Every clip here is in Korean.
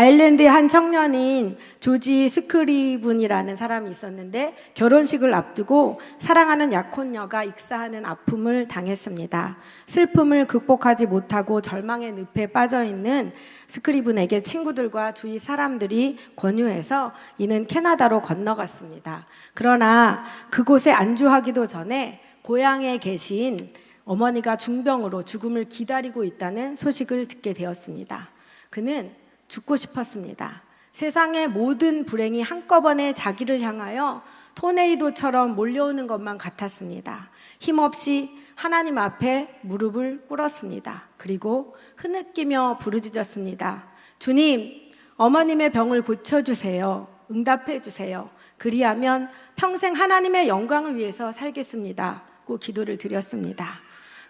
아일랜드의 한 청년인 조지 스크리븐이라는 사람이 있었는데 결혼식을 앞두고 사랑하는 약혼녀가 익사하는 아픔을 당했습니다. 슬픔을 극복하지 못하고 절망의 늪에 빠져있는 스크리븐에게 친구들과 주위 사람들이 권유해서 이는 캐나다로 건너갔습니다. 그러나 그곳에 안주하기도 전에 고향에 계신 어머니가 중병으로 죽음을 기다리고 있다는 소식을 듣게 되었습니다. 그는 죽고 싶었습니다. 세상의 모든 불행이 한꺼번에 자기를 향하여 토네이도처럼 몰려오는 것만 같았습니다. 힘없이 하나님 앞에 무릎을 꿇었습니다. 그리고 흐느끼며 부르짖었습니다. 주님, 어머님의 병을 고쳐주세요. 응답해 주세요. 그리하면 평생 하나님의 영광을 위해서 살겠습니다. 고 기도를 드렸습니다.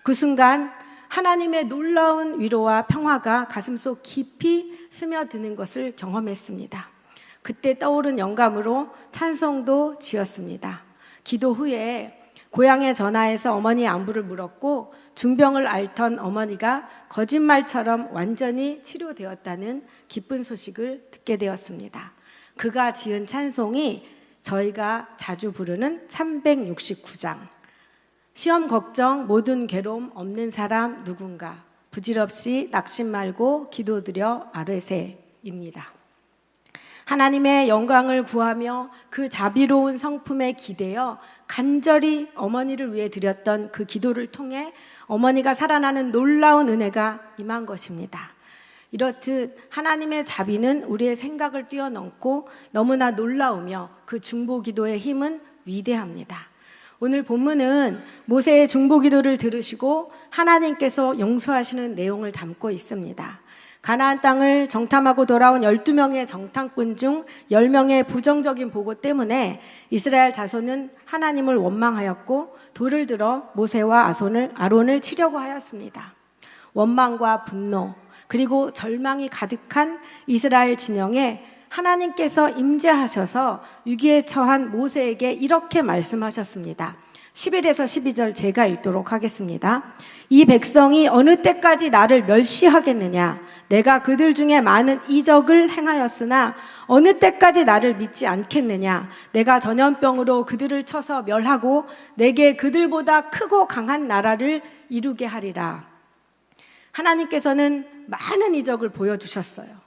그 순간 하나님의 놀라운 위로와 평화가 가슴속 깊이 스며드는 것을 경험했습니다. 그때 떠오른 영감으로 찬송도 지었습니다. 기도 후에 고향에 전화해서 어머니의 안부를 물었고 중병을 앓던 어머니가 거짓말처럼 완전히 치료되었다는 기쁜 소식을 듣게 되었습니다. 그가 지은 찬송이 저희가 자주 부르는 369장. 시험 걱정 모든 괴로움 없는 사람 누군가 부질없이 낙심 말고 기도드려 아뢰세입니다. 하나님의 영광을 구하며 그 자비로운 성품에 기대어 간절히 어머니를 위해 드렸던 그 기도를 통해 어머니가 살아나는 놀라운 은혜가 임한 것입니다. 이렇듯 하나님의 자비는 우리의 생각을 뛰어넘고 너무나 놀라우며 그 중보기도의 힘은 위대합니다. 오늘 본문은 모세의 중보기도를 들으시고 하나님께서 용서하시는 내용을 담고 있습니다. 가나안 땅을 정탐하고 돌아온 12명의 정탐꾼 중 10명의 부정적인 보고 때문에 이스라엘 자손은 하나님을 원망하였고 돌을 들어 모세와 아론을 치려고 하였습니다. 원망과 분노 그리고 절망이 가득한 이스라엘 진영에 하나님께서 임재하셔서 위기에 처한 모세에게 이렇게 말씀하셨습니다. 11에서 12절 제가 읽도록 하겠습니다. 이 백성이 어느 때까지 나를 멸시하겠느냐? 내가 그들 중에 많은 이적을 행하였으나 어느 때까지 나를 믿지 않겠느냐? 내가 전염병으로 그들을 쳐서 멸하고 내게 그들보다 크고 강한 나라를 이루게 하리라. 하나님께서는 많은 이적을 보여주셨어요.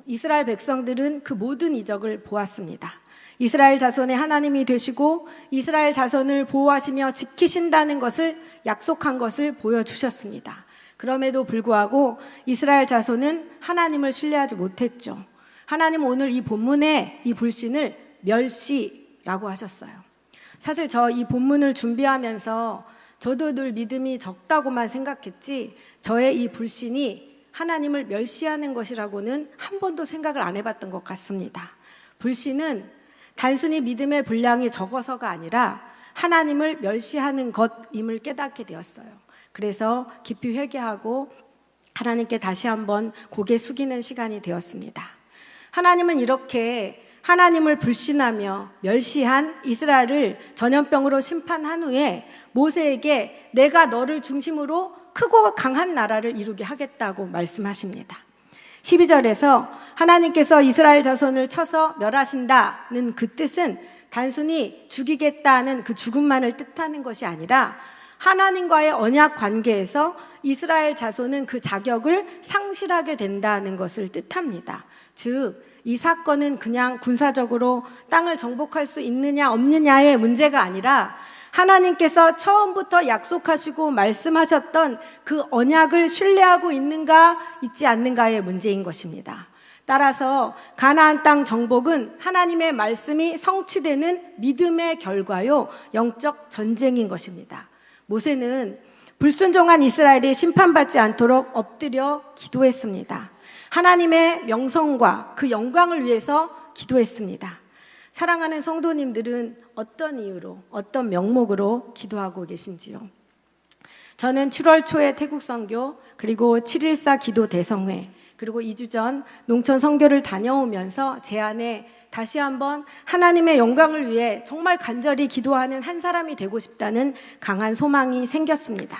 이스라엘 백성들은 그 모든 이적을 보았습니다. 이스라엘 자손의 하나님이 되시고 이스라엘 자손을 보호하시며 지키신다는 것을 약속한 것을 보여주셨습니다. 그럼에도 불구하고 이스라엘 자손은 하나님을 신뢰하지 못했죠. 하나님은 오늘 이 본문에 이 불신을 멸시라고 하셨어요. 사실 저 이 본문을 준비하면서 저도 늘 믿음이 적다고만 생각했지 저의 이 불신이 하나님을 멸시하는 것이라고는 한 번도 생각을 안 해봤던 것 같습니다. 불신은 단순히 믿음의 분량이 적어서가 아니라 하나님을 멸시하는 것임을 깨닫게 되었어요. 그래서 깊이 회개하고 하나님께 다시 한번 고개 숙이는 시간이 되었습니다. 하나님은 이렇게 하나님을 불신하며 멸시한 이스라엘을 전염병으로 심판한 후에 모세에게 내가 너를 중심으로 크고 강한 나라를 이루게 하겠다고 말씀하십니다. 12절에서 하나님께서 이스라엘 자손을 쳐서 멸하신다는 그 뜻은 단순히 죽이겠다는 그 죽음만을 뜻하는 것이 아니라 하나님과의 언약 관계에서 이스라엘 자손은 그 자격을 상실하게 된다는 것을 뜻합니다. 즉, 이 사건은 그냥 군사적으로 땅을 정복할 수 있느냐 없느냐의 문제가 아니라 하나님께서 처음부터 약속하시고 말씀하셨던 그 언약을 신뢰하고 있는가 있지 않는가의 문제인 것입니다. 따라서 가나안 땅 정복은 하나님의 말씀이 성취되는 믿음의 결과요, 영적 전쟁인 것입니다. 모세는 불순종한 이스라엘이 심판받지 않도록 엎드려 기도했습니다. 하나님의 명성과 그 영광을 위해서 기도했습니다. 사랑하는 성도님들은 어떤 이유로, 어떤 명목으로 기도하고 계신지요? 저는 7월 초에 태국 선교, 그리고 7.14 기도 대성회, 그리고 2주 전 농촌 선교를 다녀오면서 제 안에 다시 한번 하나님의 영광을 위해 정말 간절히 기도하는 한 사람이 되고 싶다는 강한 소망이 생겼습니다.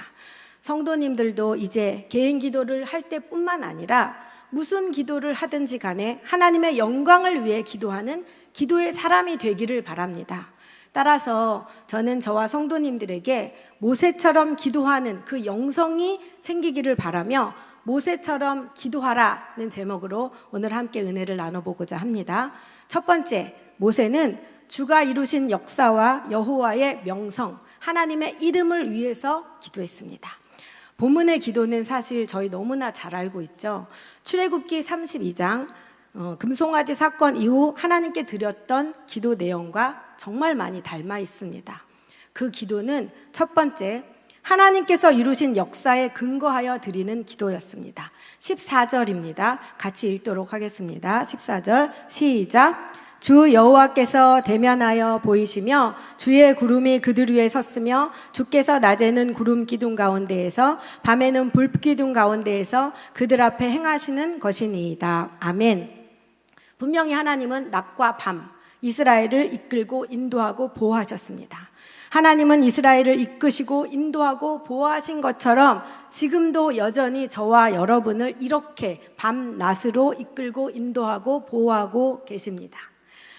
성도님들도 이제 개인 기도를 할 때뿐만 아니라 무슨 기도를 하든지 간에 하나님의 영광을 위해 기도하는 기도의 사람이 되기를 바랍니다. 따라서 저는 저와 성도님들에게 모세처럼 기도하는 그 영성이 생기기를 바라며 모세처럼 기도하라는 제목으로 오늘 함께 은혜를 나눠보고자 합니다. 첫 번째, 모세는 주가 이루신 역사와 여호와의 명성, 하나님의 이름을 위해서 기도했습니다. 본문의 기도는 사실 저희 너무나 잘 알고 있죠. 출애굽기 32장 금송아지 사건 이후 하나님께 드렸던 기도 내용과 정말 많이 닮아 있습니다. 그 기도는 첫 번째, 하나님께서 이루신 역사에 근거하여 드리는 기도였습니다. 14절입니다. 같이 읽도록 하겠습니다. 14절 시작. 주 여호와께서 대면하여 보이시며 주의 구름이 그들 위에 섰으며 주께서 낮에는 구름 기둥 가운데에서 밤에는 불 기둥 가운데에서 그들 앞에 행하시는 것이니이다. 아멘. 분명히 하나님은 낮과 밤 이스라엘을 이끌고 인도하고 보호하셨습니다. 하나님은 이스라엘을 이끄시고 인도하고 보호하신 것처럼 지금도 여전히 저와 여러분을 이렇게 밤낮으로 이끌고 인도하고 보호하고 계십니다.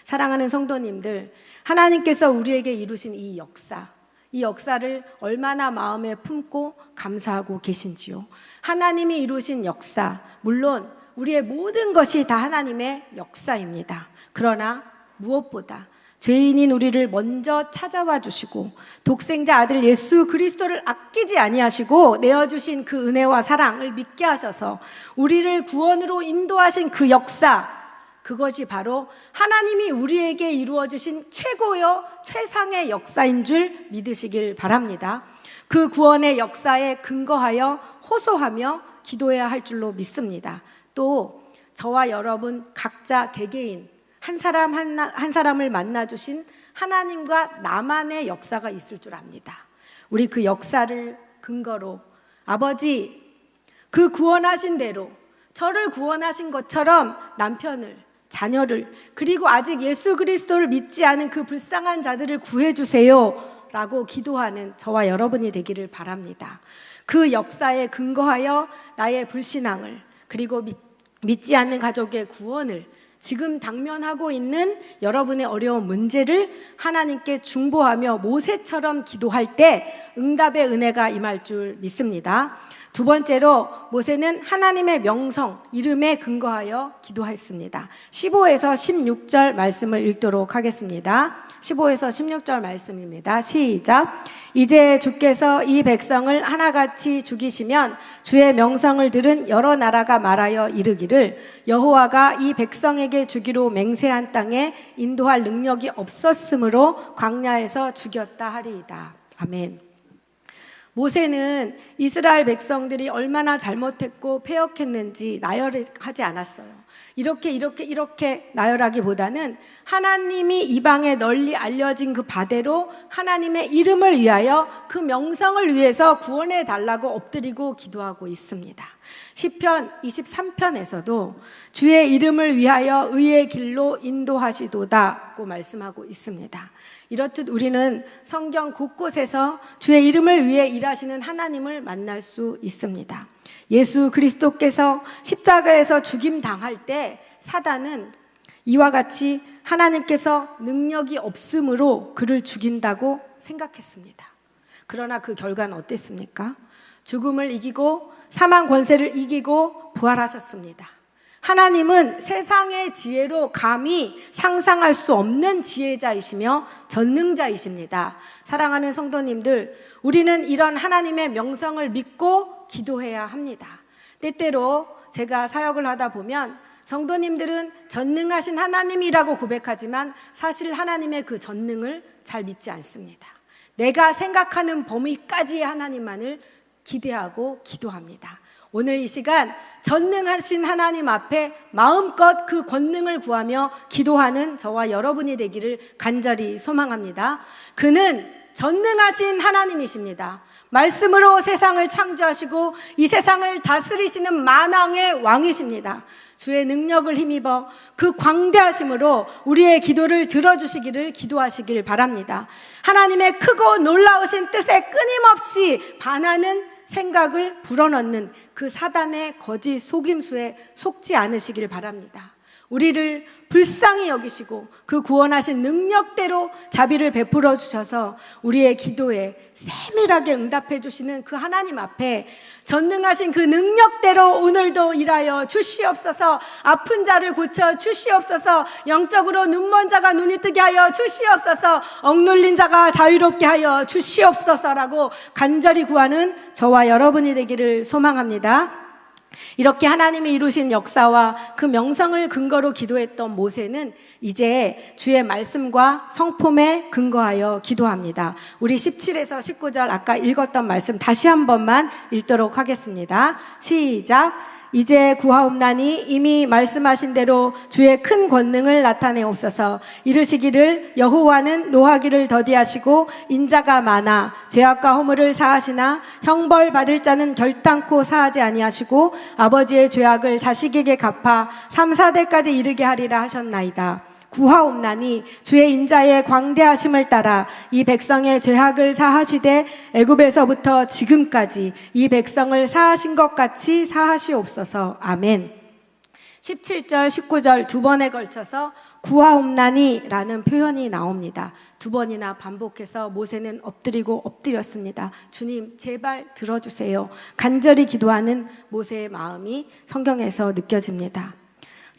사랑하는 성도님들, 하나님께서 우리에게 이루신 이 역사를 얼마나 마음에 품고 감사하고 계신지요. 하나님이 이루신 역사, 물론 우리의 모든 것이 다 하나님의 역사입니다. 그러나 무엇보다 죄인인 우리를 먼저 찾아와 주시고 독생자 아들 예수 그리스도를 아끼지 아니하시고 내어주신 그 은혜와 사랑을 믿게 하셔서 우리를 구원으로 인도하신 그 역사, 그것이 바로 하나님이 우리에게 이루어주신 최고요 최상의 역사인 줄 믿으시길 바랍니다. 그 구원의 역사에 근거하여 호소하며 기도해야 할 줄로 믿습니다. 또 저와 여러분 각자 개개인 한 사람 한 사람을 만나주신 하나님과 나만의 역사가 있을 줄 압니다. 우리 그 역사를 근거로 아버지, 그 구원하신 대로 저를 구원하신 것처럼 남편을, 자녀를, 그리고 아직 예수 그리스도를 믿지 않은 그 불쌍한 자들을 구해주세요 라고 기도하는 저와 여러분이 되기를 바랍니다. 그 역사에 근거하여 나의 불신앙을, 그리고 믿지 않는 가족의 구원을, 지금 당면하고 있는 여러분의 어려운 문제를 하나님께 중보하며 모세처럼 기도할 때 응답의 은혜가 임할 줄 믿습니다. 두 번째로 모세는 하나님의 명성, 이름에 근거하여 기도했습니다. 15에서 16절 말씀을 읽도록 하겠습니다. 15에서 16절 말씀입니다. 시작. 이제 주께서 이 백성을 하나같이 죽이시면 주의 명성을 들은 여러 나라가 말하여 이르기를 여호와가 이 백성에게 주기로 맹세한 땅에 인도할 능력이 없었으므로 광야에서 죽였다 하리이다. 아멘. 모세는 이스라엘 백성들이 얼마나 잘못했고 패역했는지 나열하지 않았어요. 이렇게 나열하기보다는 하나님이 이방에 널리 알려진 그 바대로 하나님의 이름을 위하여 그 명성을 위해서 구원해 달라고 엎드리고 기도하고 있습니다. 시편 23편에서도 주의 이름을 위하여 의의 길로 인도하시도다고 말씀하고 있습니다. 이렇듯 우리는 성경 곳곳에서 주의 이름을 위해 일하시는 하나님을 만날 수 있습니다. 예수 그리스도께서 십자가에서 죽임 당할 때 사단은 이와 같이 하나님께서 능력이 없으므로 그를 죽인다고 생각했습니다. 그러나 그 결과는 어땠습니까? 죽음을 이기고 사망 권세를 이기고 부활하셨습니다. 하나님은 세상의 지혜로 감히 상상할 수 없는 지혜자이시며 전능자이십니다. 사랑하는 성도님들, 우리는 이런 하나님의 명성을 믿고 기도해야 합니다. 때때로 제가 사역을 하다 보면 성도님들은 전능하신 하나님이라고 고백하지만 사실 하나님의 그 전능을 잘 믿지 않습니다. 내가 생각하는 범위까지의 하나님만을 기대하고 기도합니다. 오늘 이 시간 전능하신 하나님 앞에 마음껏 그 권능을 구하며 기도하는 저와 여러분이 되기를 간절히 소망합니다. 그는 전능하신 하나님이십니다. 말씀으로 세상을 창조하시고 이 세상을 다스리시는 만왕의 왕이십니다. 주의 능력을 힘입어 그 광대하심으로 우리의 기도를 들어주시기를 기도하시길 바랍니다. 하나님의 크고 놀라우신 뜻에 끊임없이 반하는 생각을 불어넣는 그 사단의 거짓 속임수에 속지 않으시길 바랍니다. 우리를 불쌍히 여기시고 그 구원하신 능력대로 자비를 베풀어 주셔서 우리의 기도에 세밀하게 응답해 주시는 그 하나님 앞에 전능하신 그 능력대로 오늘도 일하여 주시옵소서. 아픈 자를 고쳐 주시옵소서. 영적으로 눈먼 자가 눈이 뜨게 하여 주시옵소서. 억눌린 자가 자유롭게 하여 주시옵소서라고 간절히 구하는 저와 여러분이 되기를 소망합니다. 이렇게 하나님이 이루신 역사와 그 명성을 근거로 기도했던 모세는 이제 주의 말씀과 성품에 근거하여 기도합니다. 우리 17에서 19절 아까 읽었던 말씀 다시 한 번만 읽도록 하겠습니다. 시작. 이제 구하옵나니 이미 말씀하신 대로 주의 큰 권능을 나타내옵소서. 이르시기를 여호와는 노하기를 더디하시고 인자가 많아 죄악과 허물을 사하시나 형벌 받을 자는 결단코 사하지 아니하시고 아버지의 죄악을 자식에게 갚아 3, 4대까지 이르게 하리라 하셨나이다. 구하옵나니 주의 인자의 광대하심을 따라 이 백성의 죄악을 사하시되 애굽에서부터 지금까지 이 백성을 사하신 것 같이 사하시옵소서. 아멘. 17절 19절 두 번에 걸쳐서 구하옵나니 라는 표현이 나옵니다. 두 번이나 반복해서 모세는 엎드리고 엎드렸습니다. 주님 제발 들어주세요. 간절히 기도하는 모세의 마음이 성경에서 느껴집니다.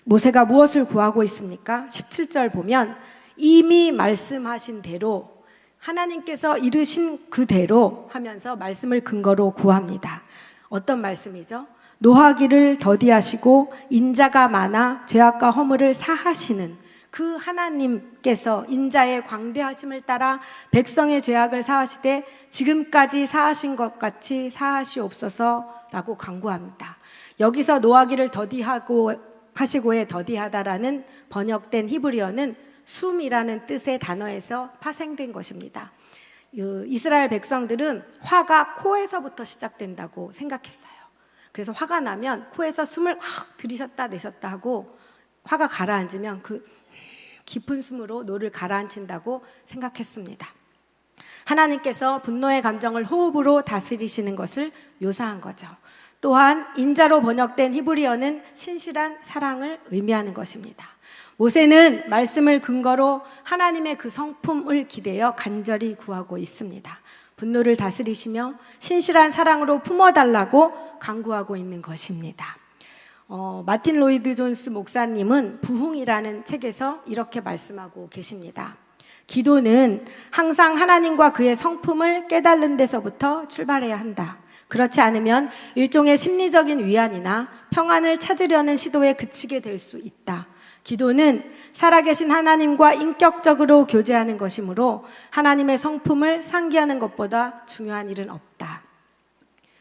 모세가 무엇을 구하고 있습니까? 17절 보면 이미 말씀하신 대로 하나님께서 이르신 그대로 하면서 말씀을 근거로 구합니다. 어떤 말씀이죠? 노하기를 더디하시고 인자가 많아 죄악과 허물을 사하시는 그 하나님께서 인자의 광대하심을 따라 백성의 죄악을 사하시되 지금까지 사하신 것 같이 사하시옵소서라고 간구합니다. 여기서 노하기를 하시고의 더디하다라는 번역된 히브리어는 숨이라는 뜻의 단어에서 파생된 것입니다. 이스라엘 백성들은 화가 코에서부터 시작된다고 생각했어요. 그래서 화가 나면 코에서 숨을 확 들이셨다 내셨다 하고 화가 가라앉으면 그 깊은 숨으로 노를 가라앉힌다고 생각했습니다. 하나님께서 분노의 감정을 호흡으로 다스리시는 것을 묘사한 거죠. 또한 인자로 번역된 히브리어는 신실한 사랑을 의미하는 것입니다. 모세는 말씀을 근거로 하나님의 그 성품을 기대어 간절히 구하고 있습니다. 분노를 다스리시며 신실한 사랑으로 품어달라고 간구하고 있는 것입니다. 마틴 로이드 존스 목사님은 부흥이라는 책에서 이렇게 말씀하고 계십니다. 기도는 항상 하나님과 그의 성품을 깨달는 데서부터 출발해야 한다. 그렇지 않으면 일종의 심리적인 위안이나 평안을 찾으려는 시도에 그치게 될 수 있다. 기도는 살아계신 하나님과 인격적으로 교제하는 것이므로 하나님의 성품을 상기하는 것보다 중요한 일은 없다.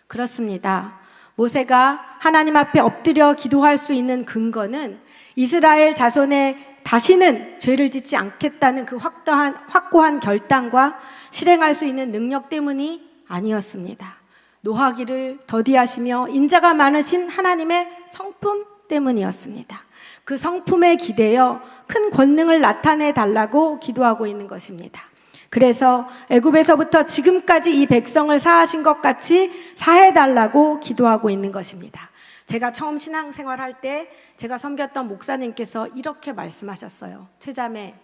그렇습니다. 모세가 하나님 앞에 엎드려 기도할 수 있는 근거는 이스라엘 자손에 다시는 죄를 짓지 않겠다는 그 확고한 결단과 실행할 수 있는 능력 때문이 아니었습니다. 노하기를 더디하시며 인자가 많으신 하나님의 성품 때문이었습니다. 그 성품에 기대어 큰 권능을 나타내 달라고 기도하고 있는 것입니다. 그래서 애굽에서부터 지금까지 이 백성을 사하신 것 같이 사해 달라고 기도하고 있는 것입니다. 제가 처음 신앙생활할 때 제가 섬겼던 목사님께서 이렇게 말씀하셨어요. 최자매,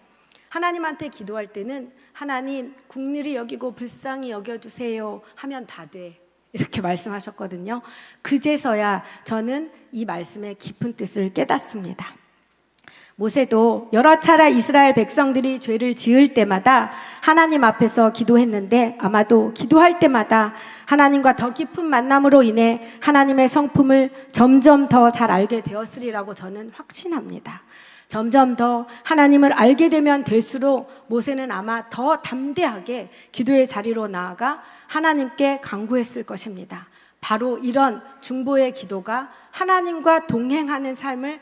하나님한테 기도할 때는 하나님 긍휼히 여기고 불쌍히 여겨주세요 하면 다 돼. 이렇게 말씀하셨거든요. 그제서야 저는 이 말씀의 깊은 뜻을 깨닫습니다. 모세도 여러 차례 이스라엘 백성들이 죄를 지을 때마다 하나님 앞에서 기도했는데 아마도 기도할 때마다 하나님과 더 깊은 만남으로 인해 하나님의 성품을 점점 더 잘 알게 되었으리라고 저는 확신합니다. 점점 더 하나님을 알게 되면 될수록 모세는 아마 더 담대하게 기도의 자리로 나아가 하나님께 간구했을 것입니다. 바로 이런 중보의 기도가 하나님과 동행하는 삶을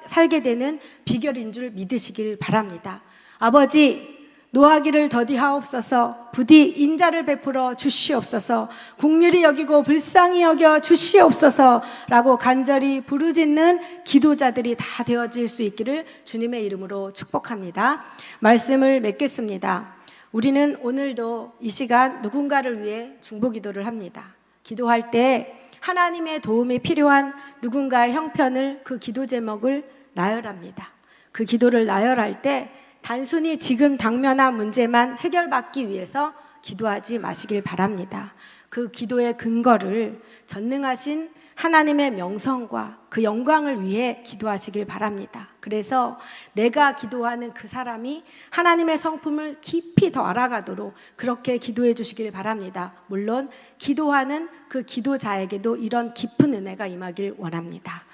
살게 되는 비결인 줄 믿으시길 바랍니다. 아버지, 노하기를 더디하옵소서. 부디 인자를 베풀어 주시옵소서. 긍휼히 여기고 불쌍히 여겨 주시옵소서라고 간절히 부르짖는 기도자들이 다 되어질 수 있기를 주님의 이름으로 축복합니다. 말씀을 맺겠습니다. 우리는 오늘도 이 시간 누군가를 위해 중보 기도를 합니다. 기도할 때 하나님의 도움이 필요한 누군가의 형편을, 그 기도 제목을 나열합니다. 그 기도를 나열할 때 단순히 지금 당면한 문제만 해결받기 위해서 기도하지 마시길 바랍니다. 그 기도의 근거를 전능하신 하나님의 명성과 그 영광을 위해 기도하시길 바랍니다. 그래서 내가 기도하는 그 사람이 하나님의 성품을 깊이 더 알아가도록 그렇게 기도해 주시길 바랍니다. 물론 기도하는 그 기도자에게도 이런 깊은 은혜가 임하길 원합니다.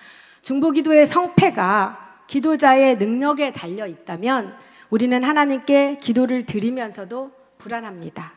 중보기도의 성패가 기도자의 능력에 달려 있다면 우리는 하나님께 기도를 드리면서도 불안합니다.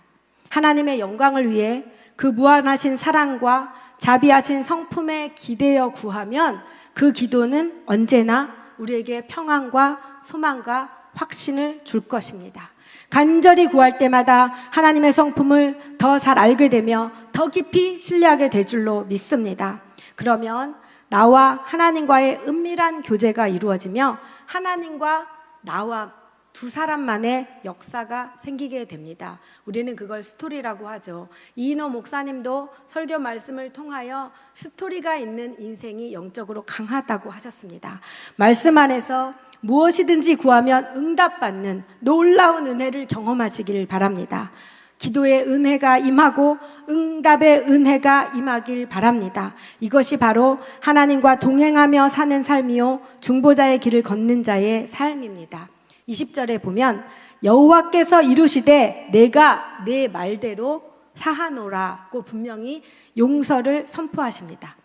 하나님의 영광을 위해 그 무한하신 사랑과 자비하신 성품에 기대어 구하면 그 기도는 언제나 우리에게 평안과 소망과 확신을 줄 것입니다. 간절히 구할 때마다 하나님의 성품을 더 잘 알게 되며 더 깊이 신뢰하게 될 줄로 믿습니다. 그러면 나와 하나님과의 은밀한 교제가 이루어지며 하나님과 나와 두 사람만의 역사가 생기게 됩니다. 우리는 그걸 스토리라고 하죠. 이인호 목사님도 설교 말씀을 통하여 스토리가 있는 인생이 영적으로 강하다고 하셨습니다. 말씀 안에서 무엇이든지 구하면 응답받는 놀라운 은혜를 경험하시길 바랍니다. 기도의 은혜가 임하고 응답의 은혜가 임하길 바랍니다. 이것이 바로 하나님과 동행하며 사는 삶이요 중보자의 길을 걷는 자의 삶입니다. 20절에 보면 여호와께서 이루시되 내가 내 말대로 사하노라고 분명히 용서를 선포하십니다.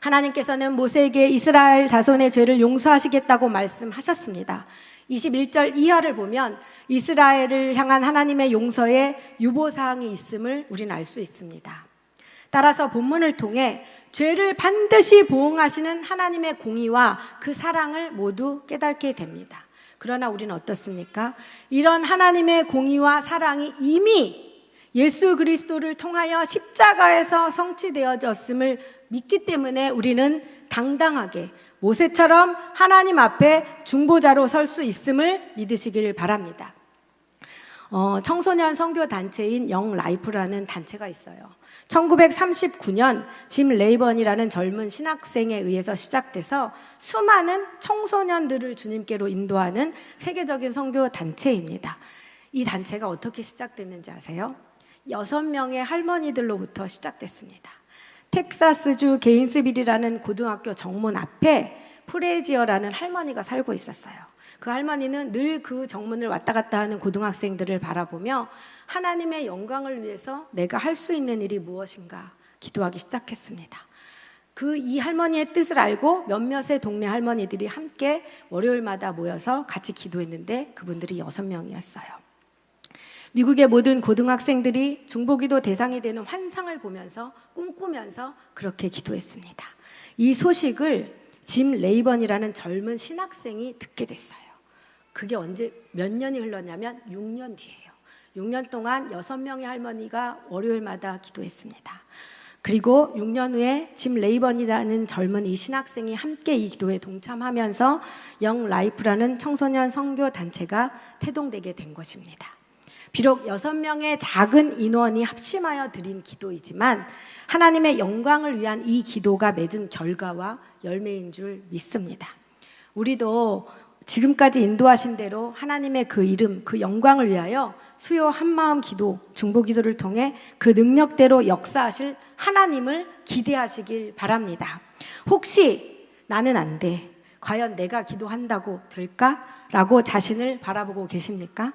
하나님께서는 모세에게 이스라엘 자손의 죄를 용서하시겠다고 말씀하셨습니다. 21절 이하를 보면 이스라엘을 향한 하나님의 용서에 유보사항이 있음을 우리는 알 수 있습니다. 따라서 본문을 통해 죄를 반드시 보응하시는 하나님의 공의와 그 사랑을 모두 깨닫게 됩니다. 그러나 우리는 어떻습니까? 이런 하나님의 공의와 사랑이 이미 예수 그리스도를 통하여 십자가에서 성취되어졌음을 믿기 때문에 우리는 당당하게 모세처럼 하나님 앞에 중보자로 설 수 있음을 믿으시길 바랍니다. 청소년 선교 단체인 영라이프라는 단체가 있어요. 1939년 짐 레이번이라는 젊은 신학생에 의해서 시작돼서 수많은 청소년들을 주님께로 인도하는 세계적인 선교 단체입니다. 이 단체가 어떻게 시작됐는지 아세요? 6명의 할머니들로부터 시작됐습니다. 텍사스주 게인스빌이라는 고등학교 정문 앞에 프레지어라는 할머니가 살고 있었어요. 그 할머니는 늘 그 정문을 왔다 갔다 하는 고등학생들을 바라보며 하나님의 영광을 위해서 내가 할 수 있는 일이 무엇인가 기도하기 시작했습니다. 이 할머니의 뜻을 알고 몇몇의 동네 할머니들이 함께 월요일마다 모여서 같이 기도했는데 그분들이 6명이었어요. 미국의 모든 고등학생들이 중보기도 대상이 되는 환상을 보면서 꿈꾸면서 그렇게 기도했습니다. 이 소식을 짐 레이번이라는 젊은 신학생이 듣게 됐어요. 그게 언제 몇 년이 흘렀냐면 6년 뒤예요. 6년 동안 6명의 할머니가 월요일마다 기도했습니다. 그리고 6년 후에 짐 레이번이라는 젊은 이 신학생이 함께 이 기도에 동참하면서 영 라이프라는 청소년 선교 단체가 태동되게 된 것입니다. 비록 6명의 작은 인원이 합심하여 드린 기도이지만 하나님의 영광을 위한 이 기도가 맺은 결과와 열매인 줄 믿습니다. 우리도 지금까지 인도하신 대로 하나님의 그 이름, 그 영광을 위하여 수요 한마음 기도, 중보 기도를 통해 그 능력대로 역사하실 하나님을 기대하시길 바랍니다. 혹시 나는 안 돼, 과연 내가 기도한다고 될까? 라고 자신을 바라보고 계십니까?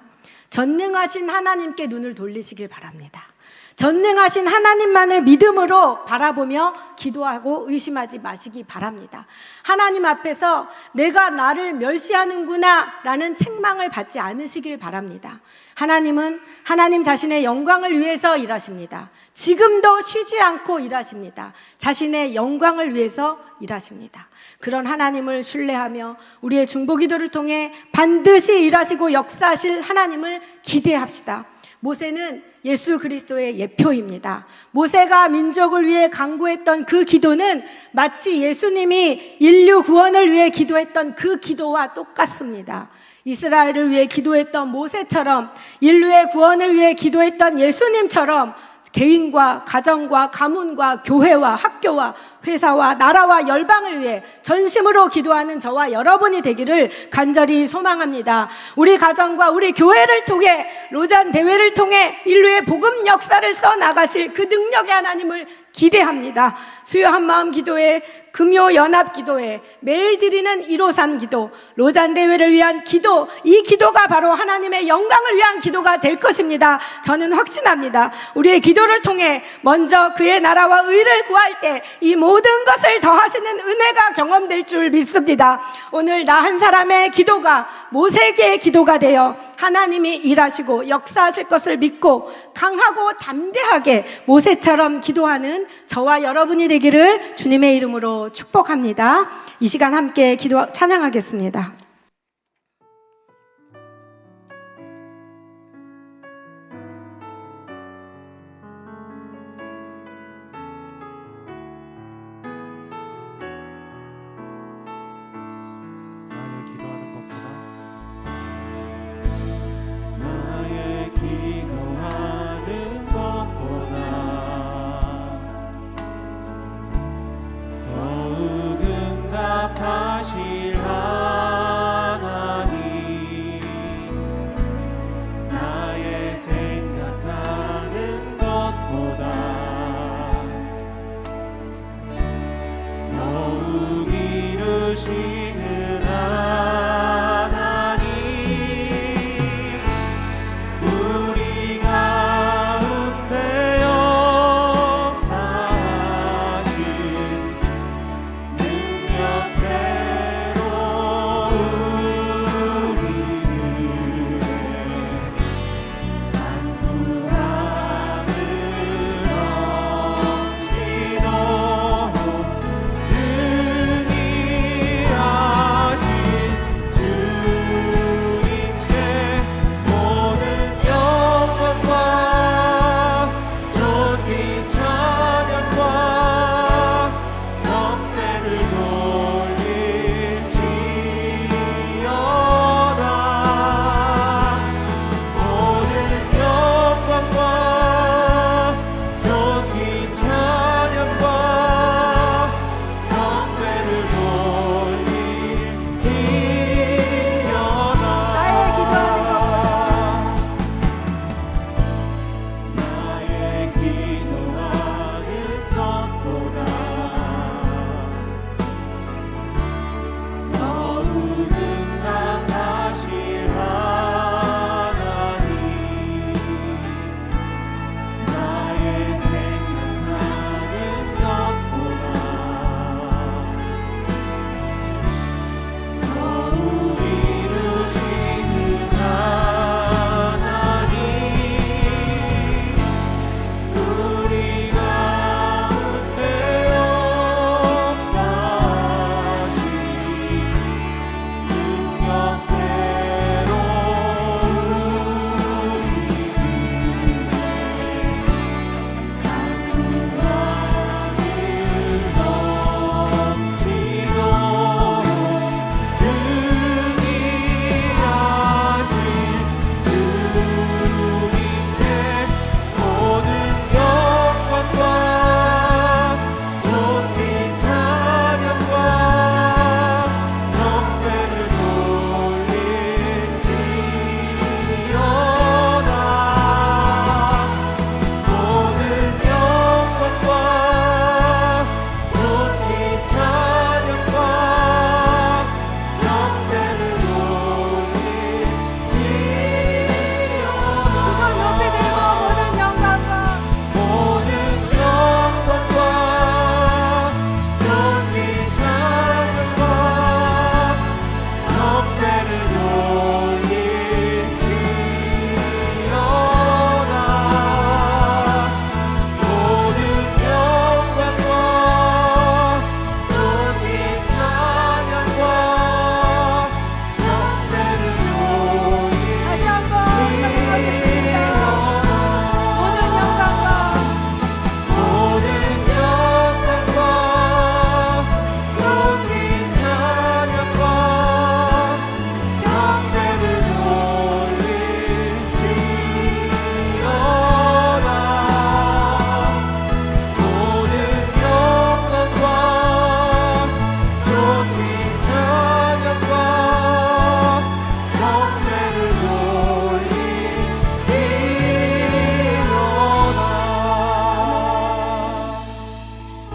전능하신 하나님께 눈을 돌리시길 바랍니다. 전능하신 하나님만을 믿음으로 바라보며 기도하고 의심하지 마시기 바랍니다. 하나님 앞에서 내가 나를 멸시하는구나 라는 책망을 받지 않으시길 바랍니다. 하나님은 하나님 자신의 영광을 위해서 일하십니다. 지금도 쉬지 않고 일하십니다. 자신의 영광을 위해서 일하십니다. 그런 하나님을 신뢰하며 우리의 중보기도를 통해 반드시 일하시고 역사하실 하나님을 기대합시다. 모세는 예수 그리스도의 예표입니다. 모세가 민족을 위해 간구했던 그 기도는 마치 예수님이 인류 구원을 위해 기도했던 그 기도와 똑같습니다. 이스라엘을 위해 기도했던 모세처럼 인류의 구원을 위해 기도했던 예수님처럼 개인과 가정과 가문과 교회와 학교와 회사와 나라와 열방을 위해 전심으로 기도하는 저와 여러분이 되기를 간절히 소망합니다. 우리 가정과 우리 교회를 통해 로잔 대회를 통해 인류의 복음 역사를 써나가실 그 능력의 하나님을 기대합니다. 수요 한마음 기도회, 금요 연합 기도회, 매일 드리는 153 기도, 로잔 대회를 위한 기도, 이 기도가 바로 하나님의 영광을 위한 기도가 될 것입니다. 저는 확신합니다. 우리의 기도를 통해 먼저 그의 나라와 의를 구할 때 이 모든 것을 더하시는 은혜가 경험될 줄 믿습니다. 오늘 나 한 사람의 기도가 모세기의 기도가 되어 하나님이 일하시고 역사하실 것을 믿고 강하고 담대하게 모세처럼 기도하는 저와 여러분이 되기를 주님의 이름으로 축복합니다. 이 시간 함께 기도 찬양하겠습니다. 하실 하나님, 나의 생각하는 것보다 더욱 이루시는 하나님, 우리 가운데 역사하신 능력대로 우리들의 간구함을 넘치도록 능히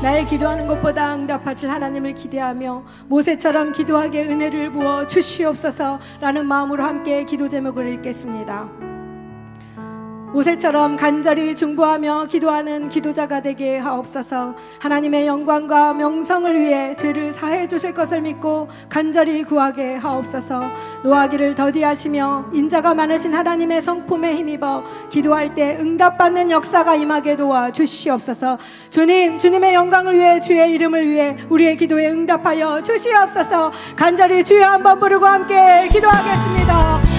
나의 기도하는 것보다 응답하실 하나님을 기대하며 모세처럼 기도하게 은혜를 부어 주시옵소서라는 마음으로 함께 기도 제목을 읽겠습니다. 모세처럼 간절히 중보하며 기도하는 기도자가 되게 하옵소서. 하나님의 영광과 명성을 위해 죄를 사해 주실 것을 믿고 간절히 구하게 하옵소서. 노하기를 더디하시며 인자가 많으신 하나님의 성품에 힘입어 기도할 때 응답받는 역사가 임하게 도와 주시옵소서. 주님, 주님의 영광을 위해 주의 이름을 위해 우리의 기도에 응답하여 주시옵소서. 간절히 주여 한번 부르고 함께 기도하겠습니다.